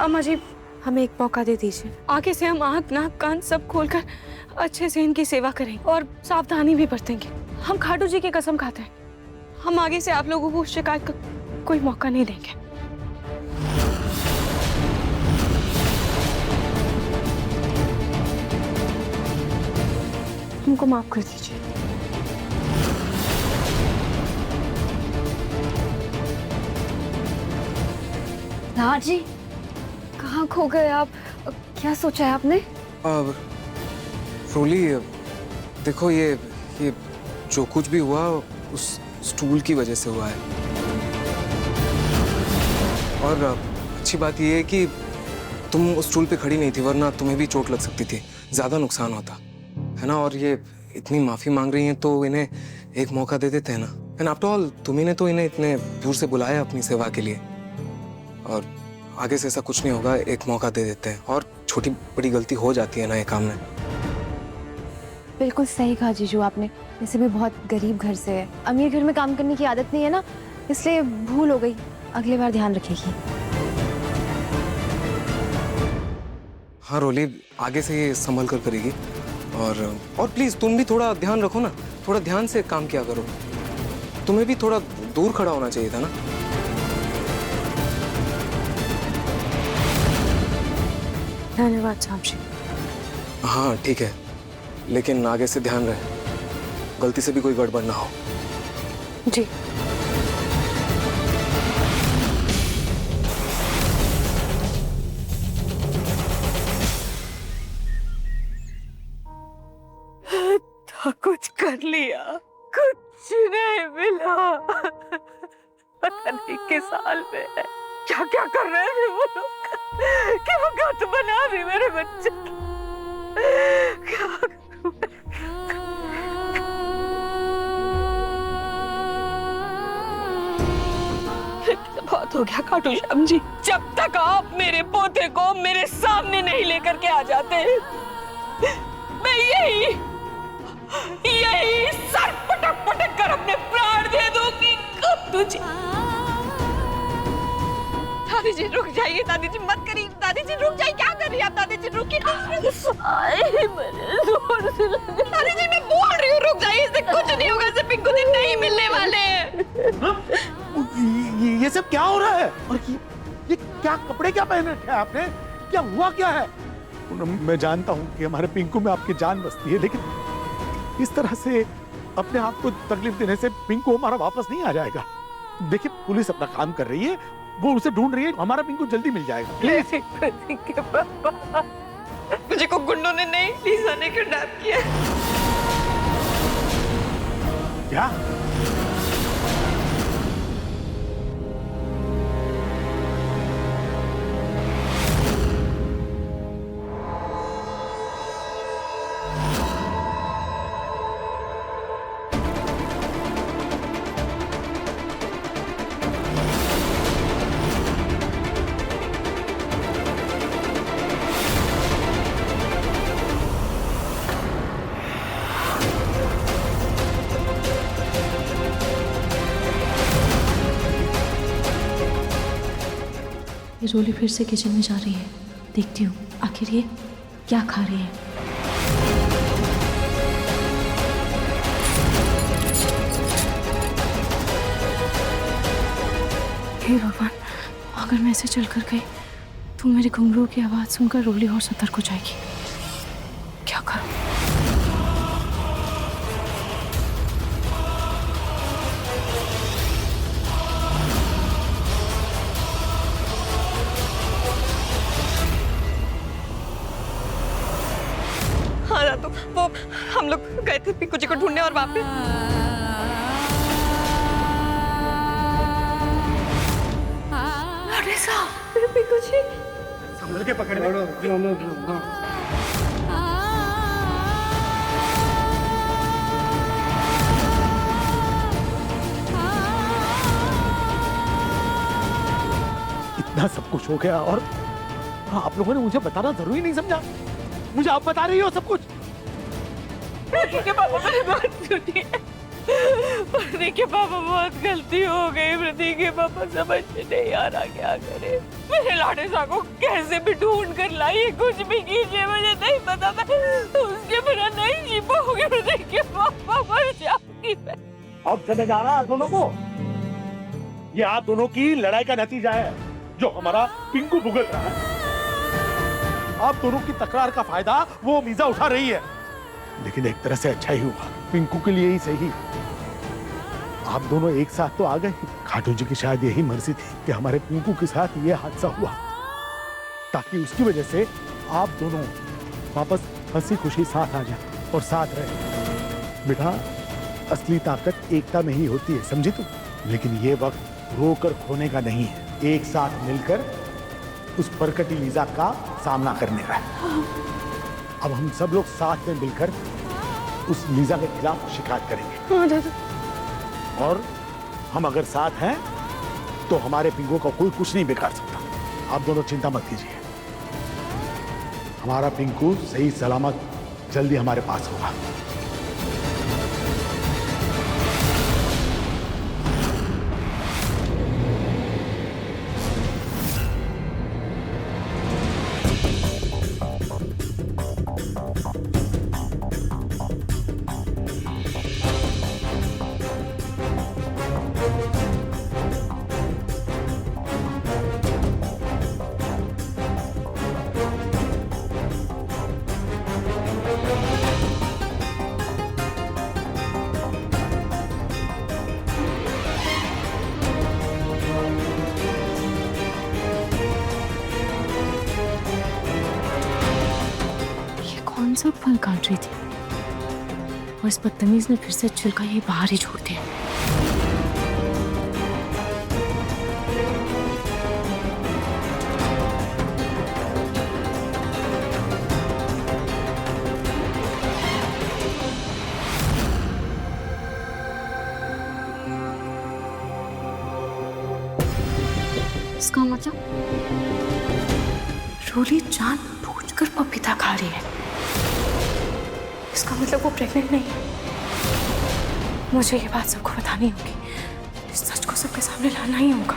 अम्मा जी, हमें एक मौका दे दीजिए। आगे से हम आँख नाक कान सब खोलकर अच्छे से इनकी सेवा करेंगे और सावधानी भी बरतेंगे। हम खाटू जी की कसम खाते हैं, हम आगे से आप लोगों को शिकायत का कोई मौका नहीं देंगे। हमको माफ कर दीजिए। राज जी, कहाँ खो गए आप? क्या सोचा है आपने? अब रोली, देखो ये जो कुछ भी हुआ उस स्टूल की वजह से हुआ है। और अच्छी बात ये है कि तुम उस स्टूल पे खड़ी नहीं थी, वरना तुम्हें भी चोट लग सकती थी, ज्यादा नुकसान होता है ना। और ये इतनी माफी मांग रही हैं तो इन्हें एक मौका दे देते हैं ना। एंड आफ्टर ऑल तुम्ही ने तो इन्हें इतने दूर से बुलाया अपनी सेवा के लिए, और आगे से ऐसा कुछ नहीं होगा, एक मौका दे देते हैं। और छोटी बड़ी गलती हो जाती है ना ये काम में। बिल्कुल सही कहा जीजू आपने। वैसे भी बहुत गरीब घर से है, अमीर घर में काम करने की आदत नहीं है ना, इसलिए भूल हो गई। अगली बार ध्यान रखेगी। हाँ रोली, आगे से ये संभल कर करेगी। और प्लीज तुम भी थोड़ा ध्यान रखो ना, थोड़ा ध्यान से काम किया करो। तुम्हें भी थोड़ा दूर खड़ा होना चाहिए था ना। धन्यवाद साहब जी। हाँ ठीक है, लेकिन आगे से ध्यान रहे, गलती से भी कोई गड़बड़ ना हो। जी। तो कुछ कर लिया, कुछ नहीं मिला। पता नहीं किस हाल में है, क्या क्या कर रहे थे वो लोग, कि वो गट बना दी मेरे बच्चे की। क्या बहुत हो गया खाटू श्याम जी, जब तक आप मेरे पोते को मेरे सामने नहीं लेकर के आ जाते, मैं यही सर पटक पटक कर अपने प्राण दे दूंगी खाटू जी। दादी जी रुक जाइए, दादी जी मत करिए, दादी जी रुक जाइए, क्या कर रही है आप? दादी जी रुकिए। दादी जी मैं बोल रही हूँ रुक जाइए, इससे कुछ नहीं होगा, इससे पिंकू दिन नहीं मिलने वाले। ये सब क्या हो रहा है? और ये क्या कपड़े क्या पहन रखे हैं आपने? क्या हुआ क्या है? मैं जानता हूँ कि हमारे पिंकू में आपकी जान बसती है, लेकिन इस तरह से अपने आप को तकलीफ देने से पिंकू हमारा वापस नहीं आ जाएगा। देखिए पुलिस अपना काम कर रही है, वो उसे ढूंढ रही है, हमारा पिंकू जल्दी मिल जाएगा। प्लीज। मुझे को गुंडों ने नहीं, लीजा ने किडनैप किया। क्या? रोली फिर से किचन में जा रही है, देखती हूँ आखिर ये क्या खा रही है। हे भगवान, अगर मैं ऐसे चलकर गई तो मेरे घुंघरू की आवाज सुनकर रोली और सतर्क हो जाएगी। क्या करूं? हाँ तो वो हम लोग गए थे पिंकू जी को ढूंढने, और वहां पे पिंकू जी संभल के पकड़। इतना सब कुछ हो गया और आप लोगों ने मुझे बताना जरूरी नहीं समझा? मुझे आप बता रही हो सब कुछ। ठीक है पापा, मेरी बात सुनिए। प्रतीक के पापा बहुत गलती हो गई। प्रतीक के पापा समझ में नहीं आ रहा क्या करे। मेरे लाडे सा को कैसे भी ढूंढ कर लाइए, कुछ भी कीजिए, मुझे नहीं पता, मैं उसके बिना नहीं जी पाऊंगी। प्रतीक के पापा मर जाऊंगी मैं। अब समझ आ रहा है दोनों को? ये आप दोनों की लड़ाई का नतीजा है जो हमारा पिंकू भुगत रहा है। आप दोनों की तकरार का फायदा वो मीजा उठा रही है, लेकिन एक तरह से अच्छा ही हुआ, पिंकू के लिए ही सही। आप दोनों एक साथ तो आ गए। खाटू जी की शायद यही मर्जी थी कि हमारे पिंकू के साथ ये हादसा हुआ, ताकि उसकी वजह से आप दोनों वापस हंसी खुशी साथ आ जाए और साथ रहे। बेटा, असली ताकत एकता में ही होती है, समझी तू? लेकिन ये वक्त रोकर खोने का नहीं है, एक साथ मिलकर उस परकटी लीजा का सामना करने का है। अब हम सब लोग साथ में मिलकर उस लीजा के खिलाफ शिकायत करेंगे। और हम अगर साथ हैं तो हमारे पिंकू का कोई कुछ नहीं बिगाड़ सकता। आप दोनों चिंता मत कीजिए, हमारा पिंकू सही सलामत जल्दी हमारे पास होगा। कौन सा फल काट रही थी और इस बदतमीज ने फिर से छिलका ये बाहर ही छोड़ दिया। इसका मतलब रोली जानबूझकर पपीता खा रही है। इसका मतलब वो प्रेग्नेंट नहीं है। मुझे ये बात सबको बतानी होगी, इस सच को सबके सामने लाना ही होगा।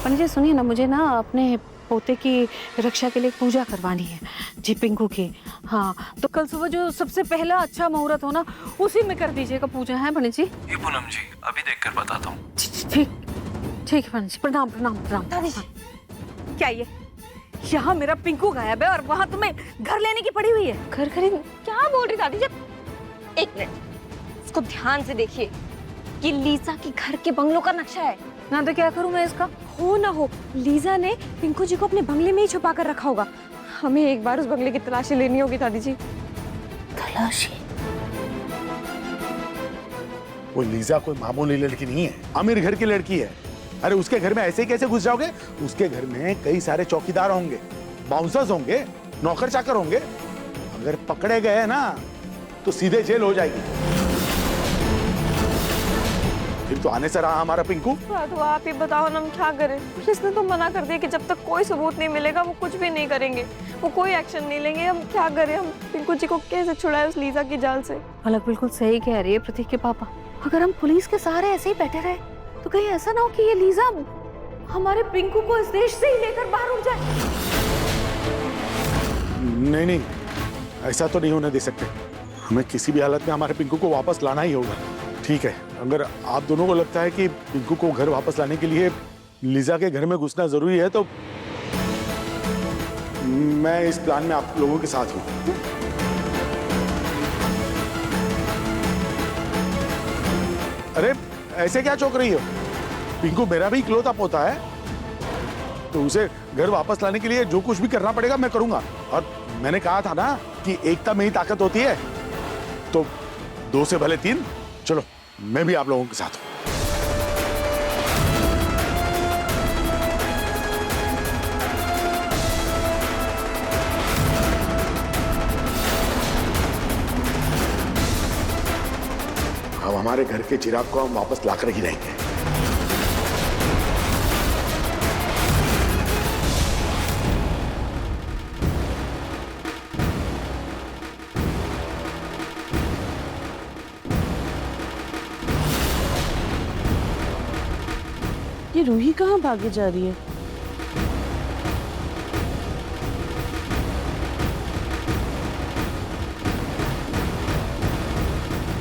पंडित जी सुनिए ना, मुझे ना अपने पोते की रक्षा के लिए पूजा करवानी है जी, पिंकू की। हाँ, तो कल सुबह जो सबसे पहला अच्छा मुहूर्त हो ना, उसी में कर दीजिएगा पूजा, है पंडित जी? ये पूनम जी, अभी देखकर बताता हूँ। ठीक ठीक है पंडित जी, प्रणाम प्रणाम प्रणाम। दादी जी, क्या ये यहाँ मेरा पिंकू गायब है और वहाँ तुम्हें घर लेने की पड़ी हुई है? घर खरीद क्या बोल रही दादी जी? एक मिनट, इसको ध्यान से देखिए, ये लीजा की घर के बंगलों का नक्शा है ना। तो क्या करूँ मैं इसका? हो ना हो, लीजा ने पिंकू जी को अपने बंगले में ही छुपा कर रखा होगा। हमें एक बार उस बंगले की तलाशी लेनी होगी दादी जी। तलाशी? वो लीजा कोई मामूली लड़की नहीं है, अमीर घर की लड़की है। अरे उसके घर में ऐसे ही कैसे घुस जाओगे? उसके घर में कई सारे चौकीदार होंगे, बाउंसर्स होंगे, नौकर चाकर होंगे। अगर पकड़े गए ना तो सीधे जेल हो जाएगी। फिर तो आने से रहा हमारा पिंकू। तो आप ही बताओ ना, हम क्या करें? पुलिस ने तो मना कर दिया कि जब तक कोई सबूत नहीं मिलेगा वो कुछ भी नहीं करेंगे, वो कोई एक्शन नहीं लेंगे। हम क्या करें? हम पिंकू जी को कैसे छुड़ाएं उस लीजा की जाल से? अलग बिल्कुल सही कह रही है प्रतीक के पापा। अगर हम पुलिस के सहारे ऐसे ही बैठे रहे तो कहीं ऐसा ना हो कि ये लीजा हमारे पिंकू को इस देश से ही लेकर बाहर उड़ जाए। नहीं नहीं, ऐसा तो नहीं होने दे सकते। हमें किसी भी हालत में हमारे पिंकू को वापस लाना ही होगा। ठीक है, अगर आप दोनों को लगता है कि पिंकू को घर वापस लाने के लिए लीजा के घर में घुसना जरूरी है तो मैं इस प्लान में आप लोगों के साथ हूं। अरे ऐसे क्या चौंक रही हो? पिंकू मेरा भी इकलौता पोता है, तो उसे घर वापस लाने के लिए जो कुछ भी करना पड़ेगा मैं करूंगा। और मैंने कहा था ना कि एकता में ही ताकत होती है, तो 2 से भले 3। चलो मैं भी आप लोगों के साथ हूं। अब हमारे घर के चिराग को हम वापस लाकर ही रहेंगे। ये रूही कहाँ भागे जा रही है?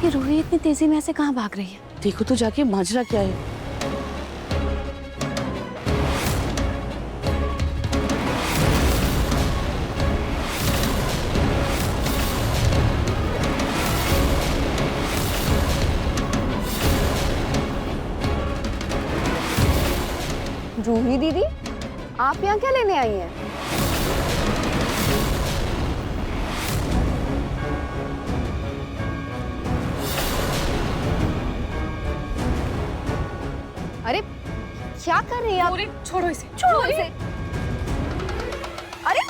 ये रूही इतनी तेजी में ऐसे कहाँ भाग रही है? देखो तो जाके माजरा क्या है। रूही दीदी, आप यहाँ क्या लेने आई हैं? अरे क्या कर रही हैं आप? छोड़ो इसे। छोड़ो इसे। अरे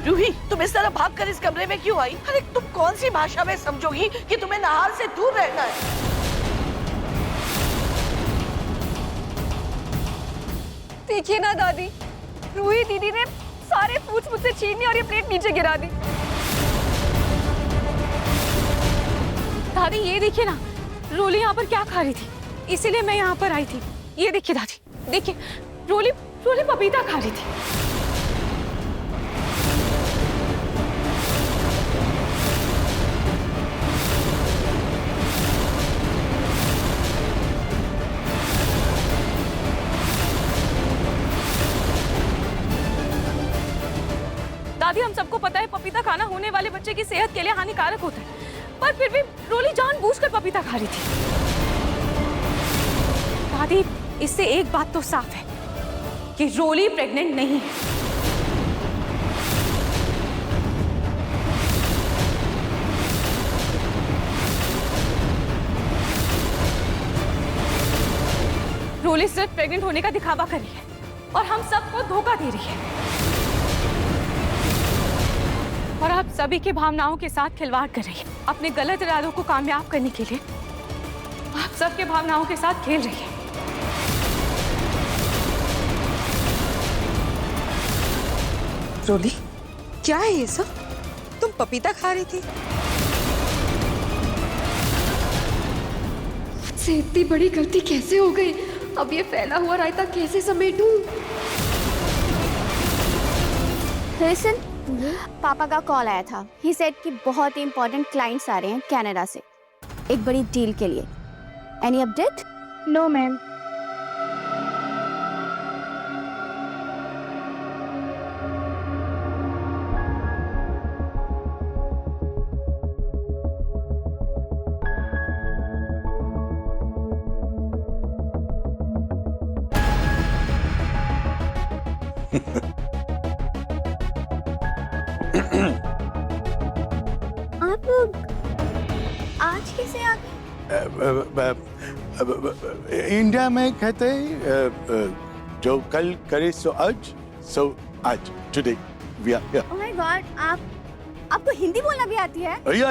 रूही, तुम इस तरह भागकर इस कमरे में क्यों आई? अरे तुम कौन सी भाषा में समझोगी कि तुम्हें नहार से दूर रहना है? देखिए ना दादी, रूही दीदी ने सारे फूड्स मुझसे छीन लिए और ये प्लेट नीचे गिरा दी। दादी ये देखिए ना, रोली यहाँ पर क्या खा रही थी, इसीलिए मैं यहाँ पर आई थी। ये देखिए दादी, देखिए रोली रोली पपीता खा रही थी। दादी हम सबको पता है पपीता खाना होने वाले बच्चे की सेहत के लिए हानिकारक होता है, पर फिर भी रोली जानबूझकर पपीता खा रही थी। दादी इससे एक बात तो साफ है कि रोली प्रेग्नेंट नहीं है। रोली सिर्फ प्रेग्नेंट होने का दिखावा कर रही है और हम सबको धोखा दे रही है, और आप सभी की भावनाओं के साथ खिलवाड़ कर रही है। अपने गलत इरादों को कामयाब करने के लिए आप सबके भावनाओं के साथ खेल रही है। रोली, क्या है ये सब? तुम पपीता खा रही थी? मुझसे इतनी बड़ी गलती कैसे हो गई? अब ये फैला हुआ रायता कैसे समेटूं? लिसन, पापा का कॉल आया था। ही सेड कि बहुत ही इंपॉर्टेंट क्लाइंट्स आ रहे हैं कनाडा से एक बड़ी डील के लिए। Any update? No ma'am. आप लोग आज कैसे आ गए? इंडिया में कहते हैं जो कल करे सो आज today we are here. Oh my god, आपको हिंदी बोलना भी आती है? या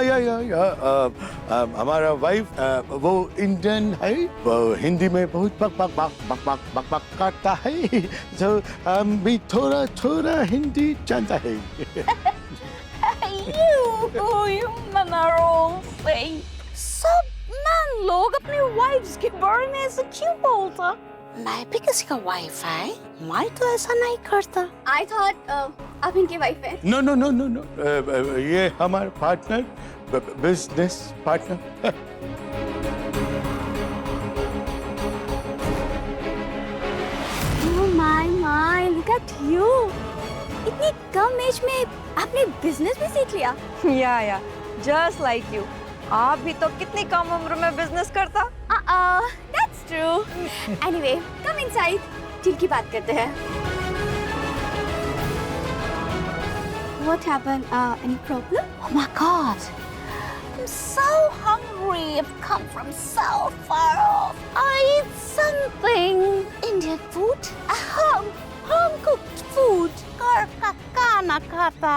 हमारा वाइफ वो इंडियन है, वो हिंदी में बहुत बक करता है, तो हम भी थोड़ा थोड़ा हिंदी जानता है। You men are all same. सब मैन लोग अपनी वाइफ्स के बारे में ऐसे क्यों बोलता? मैं भी किसी का वाइफ है, मैं तो ऐसा नहीं करता। आई थॉट आप इनकी वाइफ हैं। नो, ये हमारा partner, business partner. Oh my, look at you. इतनी कम एज में आपने बिजनेस भी सीख लिया। या जस्ट लाइक यू। आप भी तो कितनी कम उम्र में बिजनेस करता। That's true. Anyway, come inside. Deal की बात करते हैं। What happened? Any problem? Oh my God, I'm so hungry. I've come from so far off. I eat something. Indian food, home cooked food, घर का खाना खाता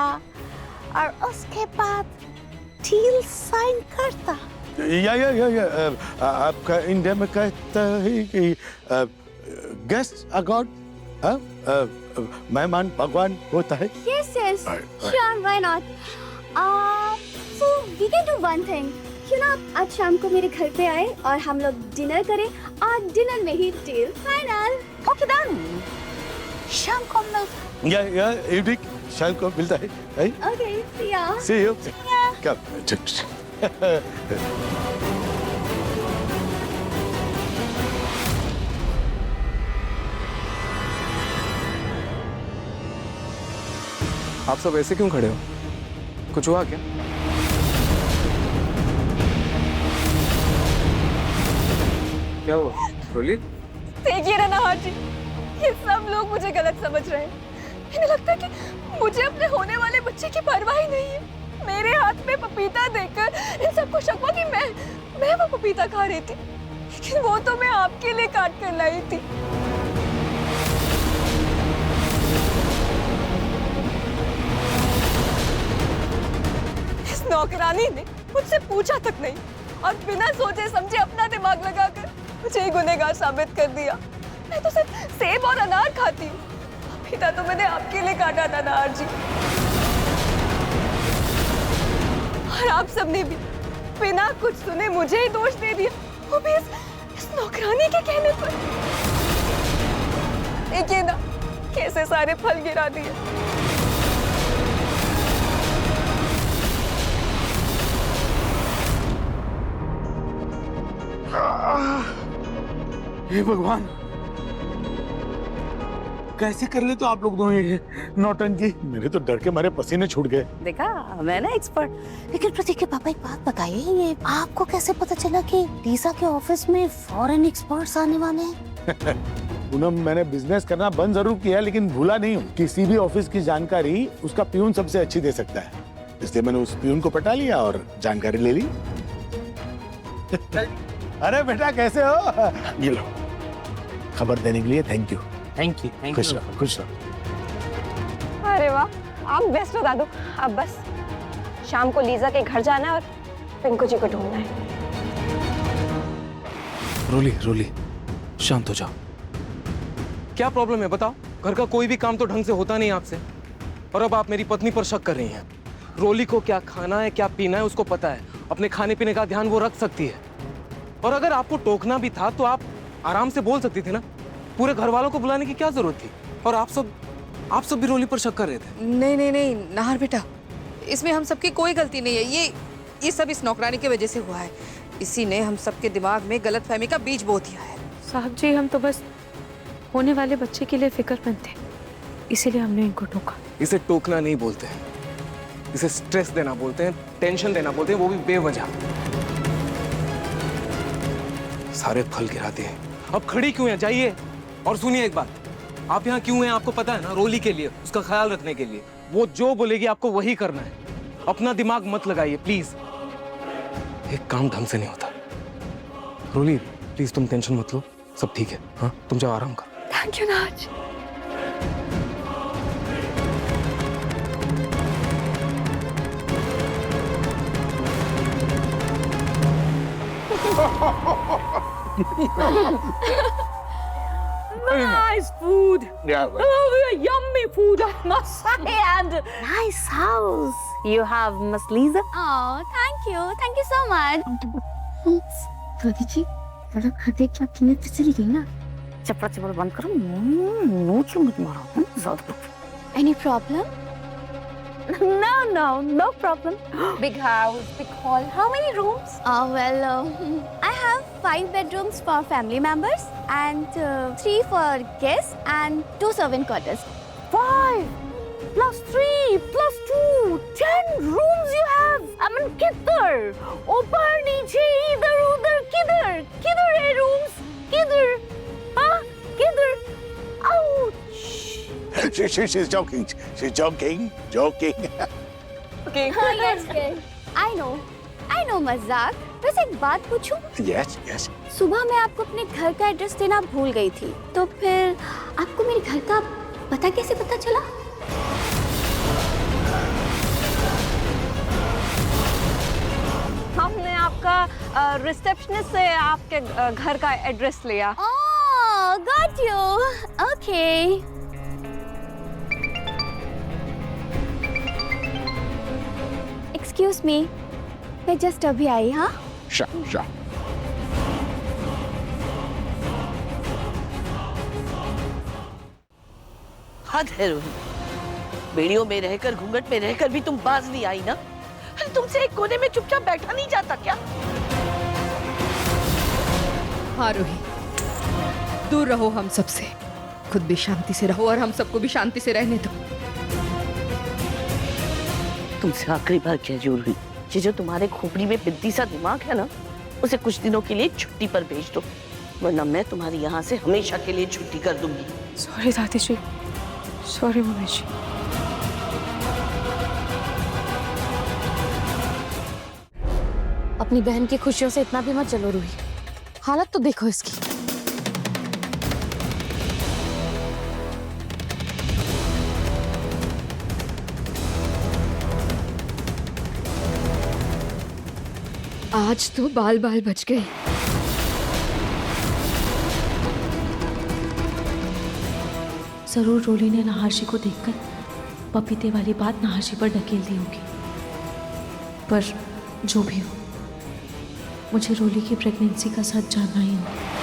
और उसके बाद डील साइन करता। या आपका इंडिया में कहता है कि गेस्ट अ गॉड, मेहमान भगवान होता है। Yes, yes. Sure, why not? So we can do one thing. क्यों ना आज शाम को मेरे घर पे आए और हम लोग डिनर करें और डिनर में ही डील फाइनल। Okay done. शाम को मिलते। या इवनिंग शाम को मिलता है। Okay, see ya. See you. Yeah. Come. आप सब ऐसे क्यों खड़े हो? कुछ हुआ क्या? क्या हुआ रोली? देखिए ना नहार जी, ये सब लोग मुझे गलत समझ रहे हैं। इन्हें लगता है कि मुझे अपने होने वाले बच्चे की परवाह ही नहीं है। मेरे हाथ में पपीता देखकर इन सबको शक हुआ कि मैं वो पपीता खा रही थी, लेकिन वो तो मैं आपके लिए काट कर लाई थी। इस नौकरानी ने मुझसे पूछा तक नहीं और बिना सोचे समझे अपना दिमाग लगाकर मुझे ही गुनहगार साबित कर दिया। मैं तो सिर्फ सेब और अनार खाती हूँ, पपीता तो मैंने आपके लिए काटा था नहार जी। और आप सबने भी बिना कुछ सुने मुझे ही दोष दे दिया, वो भी इस नौकरानी के कहने पर। देखिए ना कैसे सारे फल गिरा दिए। हे भगवान, कैसे कर ले तो आप लोग दोनों ये नौटंकी? मेरे तो डर के मारे पसीने छूट गए। देखा, मैं ना एक्सपर्ट। लेकिन प्रतीक के पापा एक बात बताइए, ये आपको कैसे पता चला कि लीजा के ऑफिस में फॉरेन एक्सपर्ट्स आने वाले हैं? पूनम, मैंने बिजनेस करना बंद जरूर किया लेकिन भूला नहीं हूँ। किसी भी ऑफिस की जानकारी उसका प्यून सबसे अच्छी दे सकता है, इसलिए मैंने उस प्यून को पटा लिया और जानकारी ले ली। अरे बेटा कैसे हो? ये लो, खबर देने के लिए थैंक यू। Thank you. खुश रहो, खुश रहो। अरे वाह, आप बेस्ट बता दो। अब बस शाम को लीजा के घर जाना है और पिंकू जी को ढूंढना है। रोली रोली शांत हो जाओ। क्या प्रॉब्लम है बताओ? घर का कोई भी काम तो ढंग से होता नहीं आपसे, और अब आप मेरी पत्नी पर शक कर रही हैं। रोली को क्या खाना है क्या पीना है उसको पता है, अपने खाने पीने का ध्यान वो रख सकती है। और अगर आपको टोकना भी था तो आप आराम से बोल सकती थी ना, पूरे घर वालों को बुलाने की क्या जरूरत थी? और आप सब भी रोली पर शक कर रहे थे। नहीं नहीं नहीं नाहर बेटा, इसमें हम सबकी कोई गलती नहीं है। ये सब इस नौकरानी की वजह से हुआ है। इसी ने हम सबके दिमाग में गलतफहमी का बीज बो दिया है। साहब जी, हम तो बस होने वाले बच्चे के लिए फिक्रमंद थे, इसीलिए हमने इनको टोका। इसे टोकना नहीं बोलते हैं, इसे स्ट्रेस देना बोलते हैं, टेंशन देना बोलते हैं, वो भी बेवजह। सारे फल गिराते हैं। अब खड़ी क्यों है? जाइए और सुनिए एक बात, आप यहाँ क्यों हैं आपको पता है ना? रोली के लिए, उसका ख्याल रखने के लिए। वो जो बोलेगी आपको वही करना है। अपना दिमाग मत लगाइए प्लीज। एक काम ढंग से नहीं होता। रोली प्लीज तुम टेंशन मत लो, सब ठीक है। हाँ तुम जाओ आराम करो। थैंक यू नाज। Nice food. Yeah. Oh, yummy food, I must say, and nice house you have, Miss Lisa. Oh, thank you so much. दादी जी, जरा घर देख के आपकी नींद चली गई ना? चपड़ा चपड़ा बंद करो, नोच मत मारो। ज़्यादा। Any problem? No problem. Big house, big hall. How many rooms? I have 5 bedrooms for family members and 3 for guests and 2 servant quarters. 5 plus 3 plus 2, 10 rooms you have. I mean, किधर? ऊपर नीचे इधर उधर किधर है rooms? किधर? हाँ किधर? Ouch! She's joking. She's joking. Yes. I know मजाक. वैसे एक बात पूछूं? Yes yes. सुबह मैं आपको अपने घर का एड्रेस देना भूल गई थी, तो फिर आपको मेरे घर का पता कैसे पता चला? हमने आपका रिसेप्शनिस्ट से आपके घर का एड्रेस लिया। Oh, got you. Okay. Excuse me, मैं जस्ट अभी आई। हाँ, हद है रोहित, बेड़ियों में रहकर घूंघट में रहकर भी तुम बाज नहीं आई ना। अरे तुमसे एक कोने में चुपचाप बैठा नहीं जाता क्या? हाँ रोही, दूर रहो हम सबसे, खुद भी शांति से रहो और हम सबको भी शांति से रहने दो। तुमसे आखिरी बार कह रही हूँ रोहित, ये जो तुम्हारे खोपड़ी में बिद्दी सा दिमाग है ना, उसे कुछ दिनों के लिए छुट्टी पर भेज दो, वरना मैं तुम्हारी यहाँ से हमेशा के लिए छुट्टी कर दूंगी। सॉरी दादी जी, सॉरी मम्मी जी। अपनी बहन की खुशियों से इतना भी मत चलो रूही, हालत तो देखो इसकी। आज तो बाल बाल बच गए। जरूर रोली ने नहाशी को देखकर पपीते वाली बात नहाशी पर ढकेल दी होगी, पर जो भी हो, मुझे रोली की प्रेगनेंसी का सच जानना ही होगा।